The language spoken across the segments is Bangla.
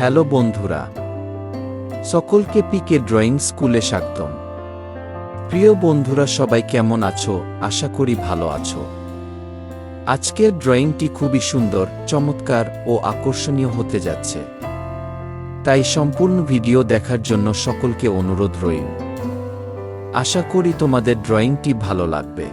হ্যালো বন্ধুরা, সকলকে পিকে ড্রয়িং স্কুলে স্বাগতম। প্রিয় বন্ধুরা, সবাই কেমন আছো? আশা করি ভালো আছো। আজকের ড্রয়িংটি খুবই সুন্দর, চমৎকার ও আকর্ষণীয় হতে যাচ্ছে, তাই সম্পূর্ণ ভিডিও দেখার জন্য সকলকে অনুরোধ রইল। আশা করি তোমাদের ড্রয়িংটি ভালো লাগবে।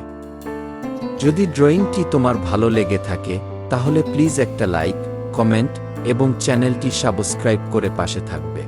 যদি ড্রয়িংটি তোমার ভালো লেগে থাকে তাহলে প্লিজ একটা লাইক, কমেন্ট এবং চ্যানেলটি সাবস্ক্রাইব করে পাশে থাকবে।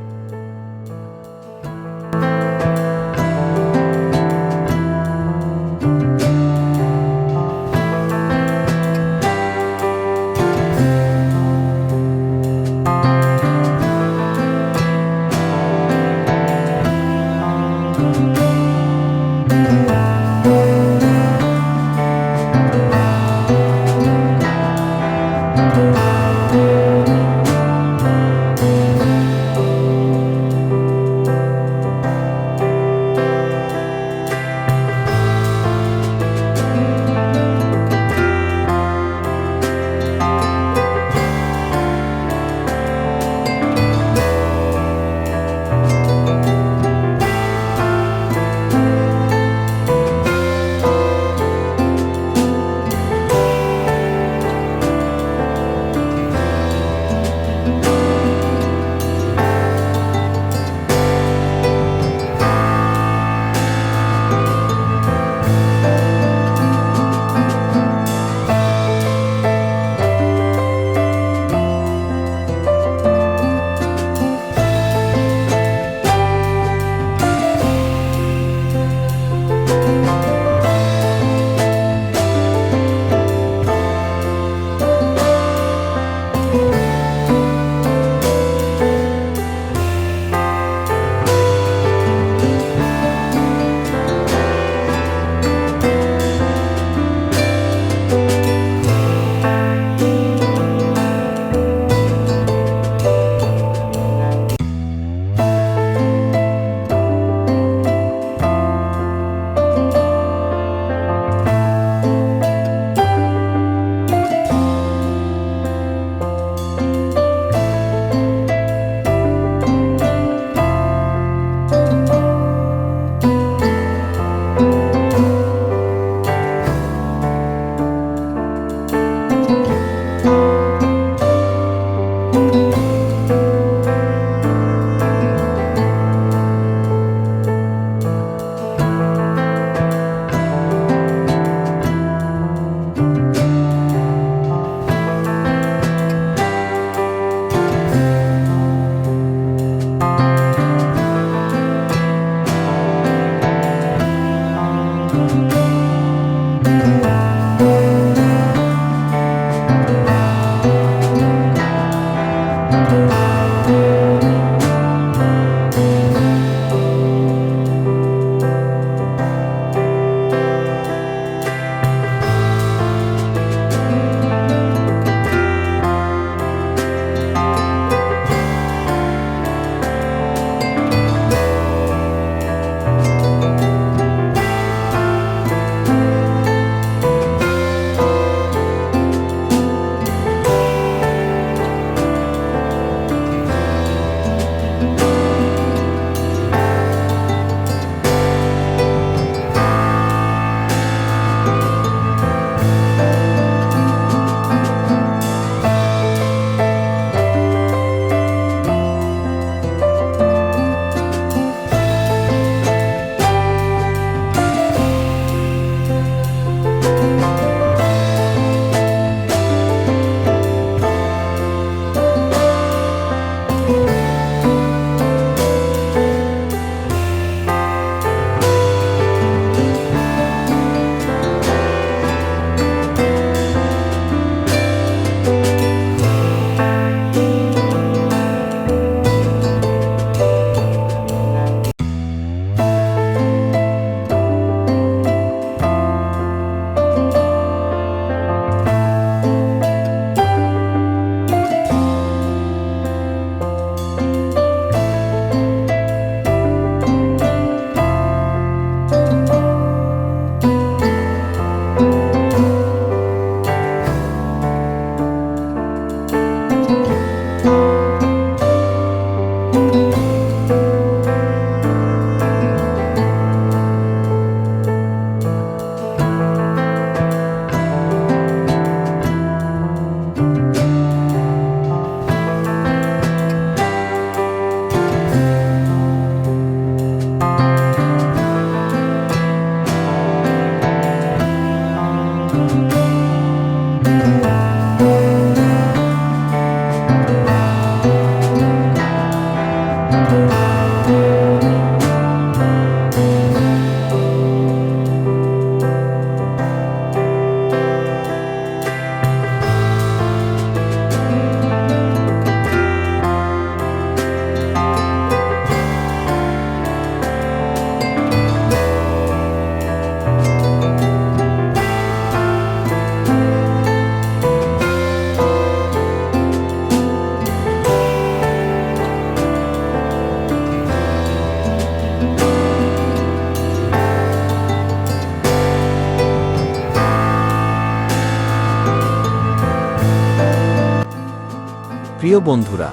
প্রিয় বন্ধুরা,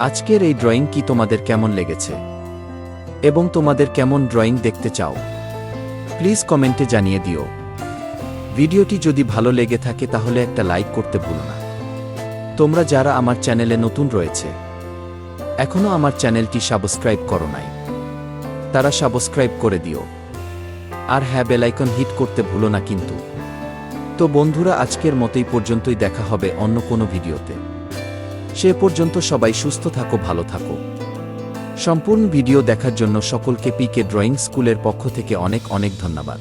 আজকের এই ড্রয়িং কি তোমাদের কেমন লেগেছে এবং তোমাদের কেমন ড্রয়িং দেখতে চাও প্লিজ কমেন্টে জানিয়ে দিও। ভিডিওটি যদি ভালো লেগে থাকে তাহলে একটা লাইক করতে ভুলো না। তোমরা যারা আমার চ্যানেলে নতুন রয়েছে এখনও আমার চ্যানেলটি সাবস্ক্রাইব করো নাই, তারা সাবস্ক্রাইব করে দিও। আর হ্যাঁ, বেল আইকন হিট করতে ভুলো না কিন্তু। তো বন্ধুরা, আজকের মতোই পর্যন্তই, দেখা হবে অন্য কোনো ভিডিওতে। সে পর্যন্ত সবাই সুস্থ থাকো, ভালো থাকো। সম্পূর্ণ ভিডিও দেখার জন্য সকলকে পিকে ড্রয়িং স্কুলের পক্ষ থেকে অনেক অনেক ধন্যবাদ।